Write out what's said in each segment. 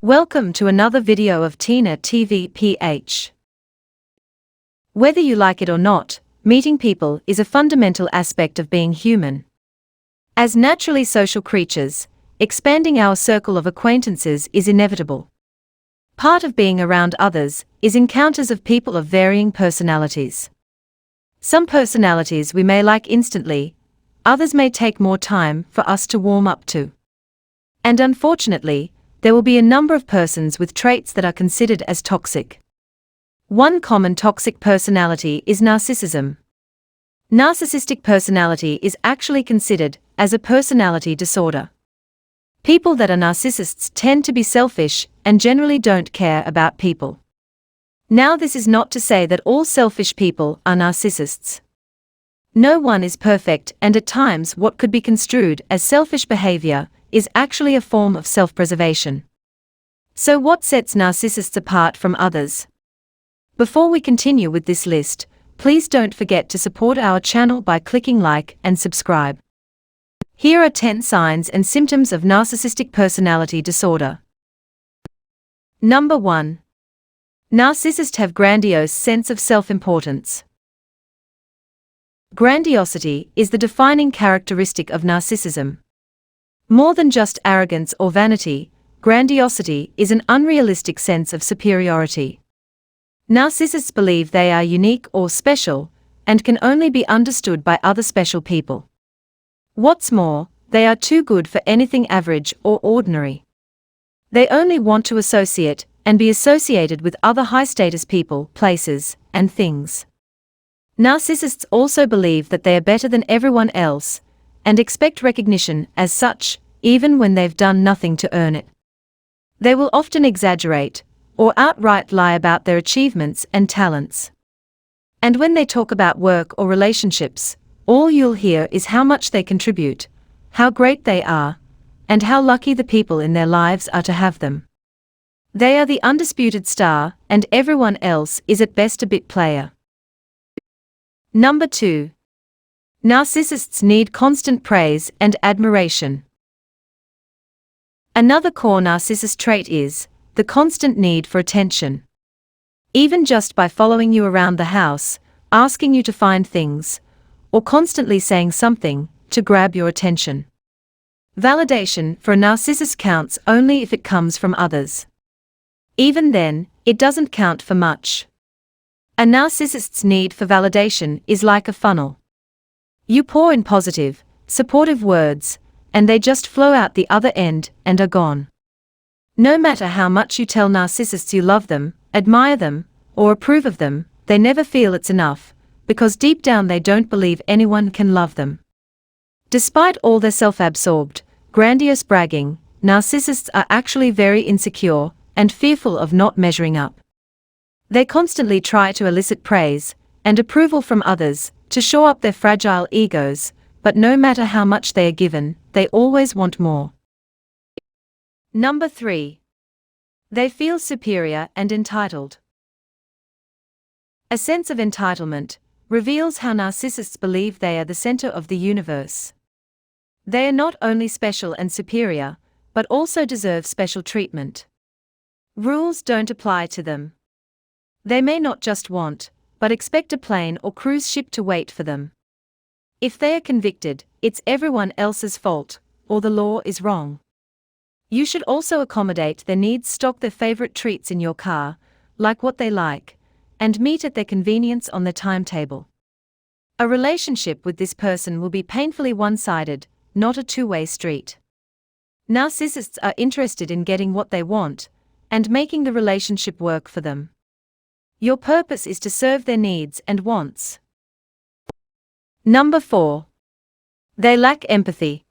Welcome to another video of Tina TV PH. Whether you like it or not, meeting people is a fundamental aspect of being human. As naturally social creatures, expanding our circle of acquaintances is inevitable. Part of being around others is encounters of people of varying personalities. Some personalities we may like instantly, others may take more time for us to warm up to. And unfortunately, there will be a number of persons with traits that are considered as toxic. One common toxic personality is narcissism. Narcissistic personality is actually considered as a personality disorder. People that are narcissists tend to be selfish and generally don't care about people. Now, this is not to say that all selfish people are narcissists. No one is perfect, and at times what could be construed as selfish behavior is actually a form of self-preservation. So what sets narcissists apart from others? Before we continue with this list, please don't forget to support our channel by clicking like and subscribe. Here are 10 signs and symptoms of narcissistic personality disorder. Number 1. Narcissists have grandiose sense of self-importance. Grandiosity is the defining characteristic of narcissism. More than just arrogance or vanity, grandiosity is an unrealistic sense of superiority. Narcissists believe they are unique or special, and can only be understood by other special people. What's more, they are too good for anything average or ordinary. They only want to associate and be associated with other high-status people, places, and things. Narcissists also believe that they are better than everyone else, and expect recognition as such, even when they've done nothing to earn it. They will often exaggerate, or outright lie about their achievements and talents. And when they talk about work or relationships, all you'll hear is how much they contribute, how great they are, and how lucky the people in their lives are to have them. They are the undisputed star, and everyone else is at best a bit player. Number 2. Narcissists need constant praise and admiration. Another core narcissist trait is the constant need for attention. Even just by following you around the house, asking you to find things, or constantly saying something to grab your attention. Validation for a narcissist counts only if it comes from others. Even then, it doesn't count for much. A narcissist's need for validation is like a funnel. You pour in positive, supportive words, and they just flow out the other end and are gone. No matter how much you tell narcissists you love them, admire them, or approve of them, they never feel it's enough, because deep down they don't believe anyone can love them. Despite all their self-absorbed, grandiose bragging, narcissists are actually very insecure and fearful of not measuring up. They constantly try to elicit praise and approval from others to shore up their fragile egos, but no matter how much they are given, they always want more. Number 3. They feel superior and entitled. A sense of entitlement reveals how narcissists believe they are the center of the universe. They are not only special and superior, but also deserve special treatment. Rules don't apply to them. They may not just want, but expect a plane or cruise ship to wait for them. If they are convicted, it's everyone else's fault, or the law is wrong. You should also accommodate their needs, stock their favorite treats in your car, like what they like, and meet at their convenience on their timetable. A relationship with this person will be painfully one-sided, not a two-way street. Narcissists are interested in getting what they want, and making the relationship work for them. Your purpose is to serve their needs and wants. Number 4. They lack empathy.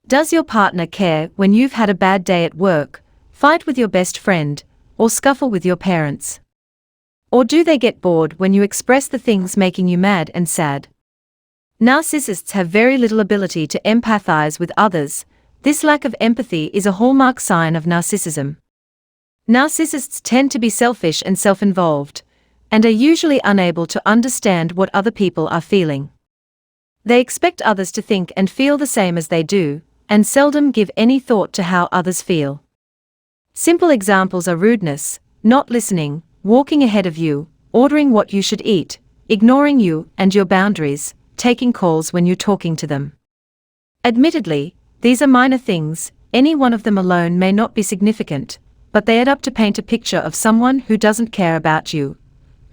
Does your partner care when you've had a bad day at work, fight with your best friend, or scuffle with your parents? Or do they get bored when you express the things making you mad and sad? Narcissists have very little ability to empathize with others. This lack of empathy is a hallmark sign of narcissism. Narcissists tend to be selfish and self-involved, and are usually unable to understand what other people are feeling. They expect others to think and feel the same as they do, and seldom give any thought to how others feel. Simple examples are rudeness, not listening, walking ahead of you, ordering what you should eat, ignoring you and your boundaries, taking calls when you're talking to them. Admittedly, these are minor things, any one of them alone may not be significant, but they add up to paint a picture of someone who doesn't care about you,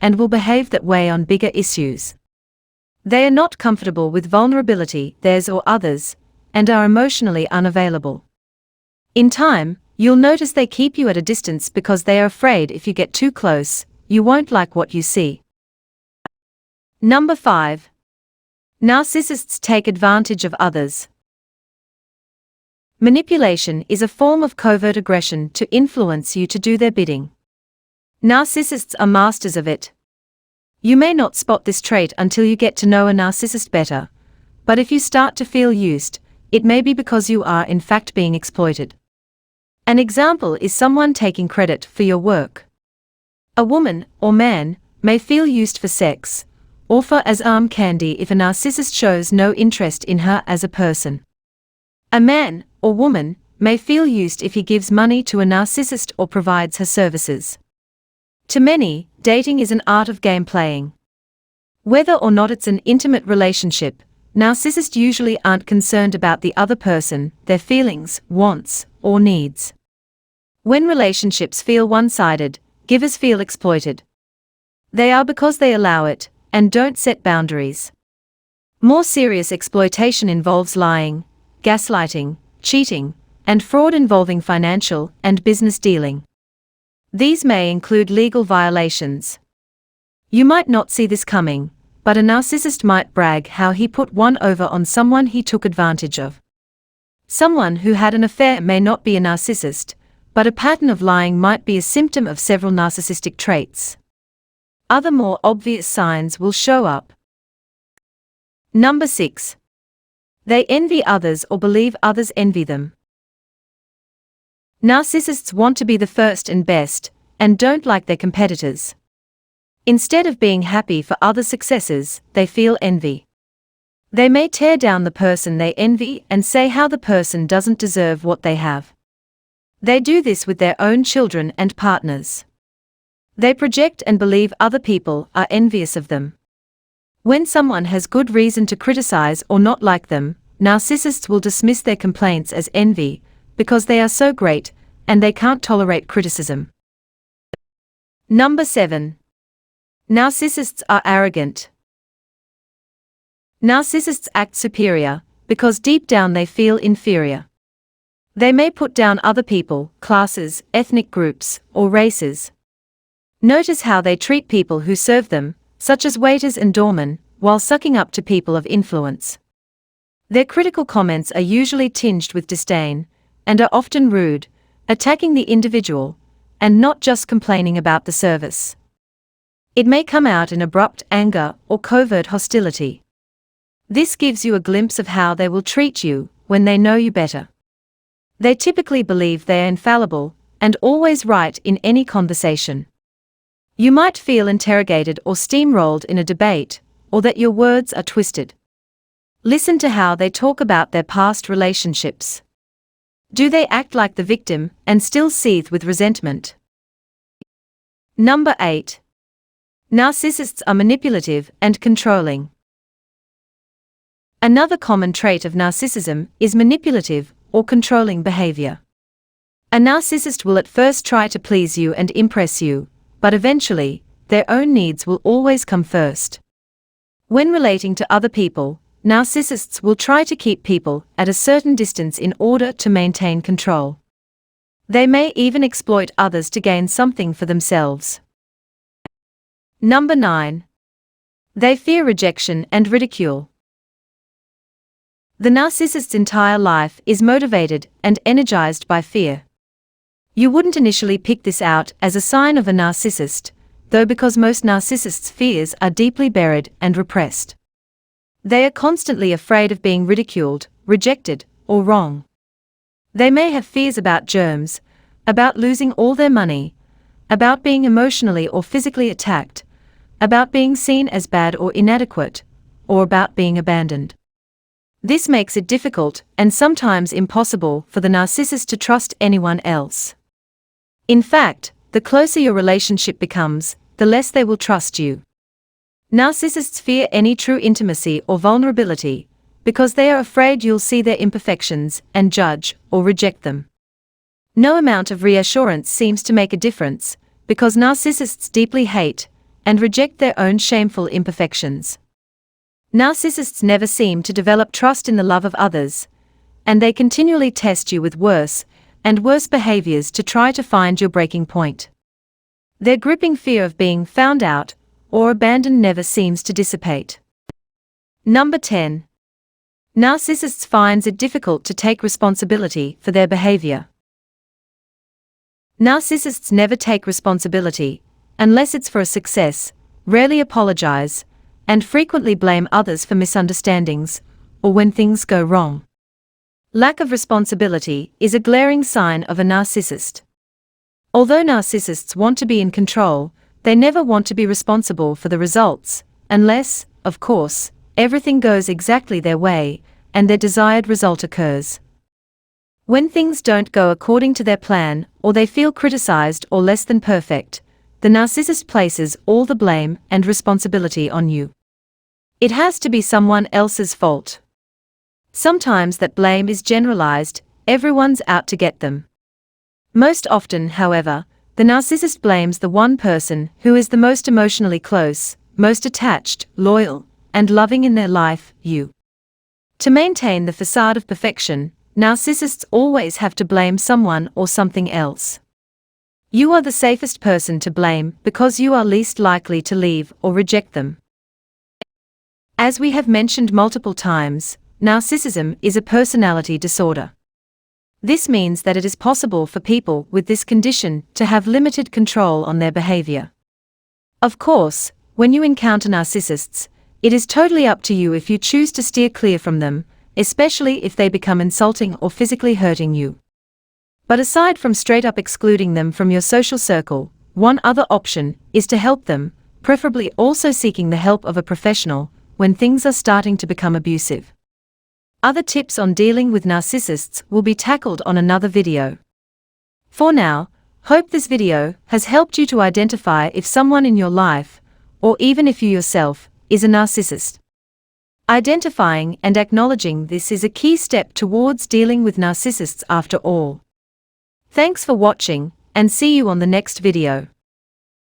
and will behave that way on bigger issues. They are not comfortable with vulnerability, theirs or others, and are emotionally unavailable. In time, you'll notice they keep you at a distance because they are afraid if you get too close, you won't like what you see. Number 5. Narcissists take advantage of others. Manipulation is a form of covert aggression to influence you to do their bidding. Narcissists are masters of it. You may not spot this trait until you get to know a narcissist better, but if you start to feel used, it may be because you are in fact being exploited. An example is someone taking credit for your work. A woman, or man, may feel used for sex, or for as arm candy if a narcissist shows no interest in her as a person. A man, or woman, may feel used if he gives money to a narcissist or provides her services. To many, dating is an art of game playing. Whether or not it's an intimate relationship, narcissists usually aren't concerned about the other person, their feelings, wants, or needs. When relationships feel one-sided, givers feel exploited. They are because they allow it, and don't set boundaries. More serious exploitation involves lying, gaslighting, cheating, and fraud involving financial and business dealing. These may include legal violations. You might not see this coming, but a narcissist might brag how he put one over on someone he took advantage of. Someone who had an affair may not be a narcissist, but a pattern of lying might be a symptom of several narcissistic traits. Other more obvious signs will show up. Number 6. They envy others or believe others envy them. Narcissists want to be the first and best, and don't like their competitors. Instead of being happy for others' successes, they feel envy. They may tear down the person they envy and say how the person doesn't deserve what they have. They do this with their own children and partners. They project and believe other people are envious of them. When someone has good reason to criticize or not like them, narcissists will dismiss their complaints as envy, because they are so great, and they can't tolerate criticism. Number 7. Narcissists are arrogant. Narcissists act superior, because deep down they feel inferior. They may put down other people, classes, ethnic groups, or races. Notice how they treat people who serve them, such as waiters and doormen, while sucking up to people of influence. Their critical comments are usually tinged with disdain, and are often rude, attacking the individual, and not just complaining about the service. It may come out in abrupt anger or covert hostility. This gives you a glimpse of how they will treat you when they know you better. They typically believe they are infallible, and always right in any conversation. You might feel interrogated or steamrolled in a debate, or that your words are twisted. Listen to how they talk about their past relationships. Do they act like the victim and still seethe with resentment? Number 8. Narcissists are manipulative and controlling. Another common trait of narcissism is manipulative or controlling behavior. A narcissist will at first try to please you and impress you, but eventually, their own needs will always come first. When relating to other people, narcissists will try to keep people at a certain distance in order to maintain control. They may even exploit others to gain something for themselves. Number 9. They fear rejection and ridicule. The narcissist's entire life is motivated and energized by fear. You wouldn't initially pick this out as a sign of a narcissist, though, because most narcissists' fears are deeply buried and repressed. They are constantly afraid of being ridiculed, rejected, or wrong. They may have fears about germs, about losing all their money, about being emotionally or physically attacked, about being seen as bad or inadequate, or about being abandoned. This makes it difficult, and sometimes impossible, for the narcissist to trust anyone else. In fact, the closer your relationship becomes, the less they will trust you. Narcissists fear any true intimacy or vulnerability, because they are afraid you'll see their imperfections and judge or reject them. No amount of reassurance seems to make a difference, because narcissists deeply hate and reject their own shameful imperfections. Narcissists never seem to develop trust in the love of others, and they continually test you with worse and worse behaviors to try to find your breaking point. Their gripping fear of being found out or abandoned never seems to dissipate. Number 10. Narcissists finds it difficult to take responsibility for their behavior. Narcissists never take responsibility, unless it's for a success, rarely apologize, and frequently blame others for misunderstandings, or when things go wrong. Lack of responsibility is a glaring sign of a narcissist. Although narcissists want to be in control, they never want to be responsible for the results, unless, of course, everything goes exactly their way, and their desired result occurs. When things don't go according to their plan, or they feel criticized or less than perfect, the narcissist places all the blame and responsibility on you. It has to be someone else's fault. Sometimes that blame is generalized, everyone's out to get them. Most often, however, the narcissist blames the one person who is the most emotionally close, most attached, loyal, and loving in their life, you. To maintain the facade of perfection, narcissists always have to blame someone or something else. You are the safest person to blame because you are least likely to leave or reject them. As we have mentioned multiple times, narcissism is a personality disorder. This means that it is possible for people with this condition to have limited control on their behavior. Of course, when you encounter narcissists, it is totally up to you if you choose to steer clear from them, especially if they become insulting or physically hurting you. But aside from straight up excluding them from your social circle, one other option is to help them, preferably also seeking the help of a professional, when things are starting to become abusive. Other tips on dealing with narcissists will be tackled on another video. For now, hope this video has helped you to identify if someone in your life, or even if you yourself, is a narcissist. Identifying and acknowledging this is a key step towards dealing with narcissists after all. Thanks for watching, and see you on the next video.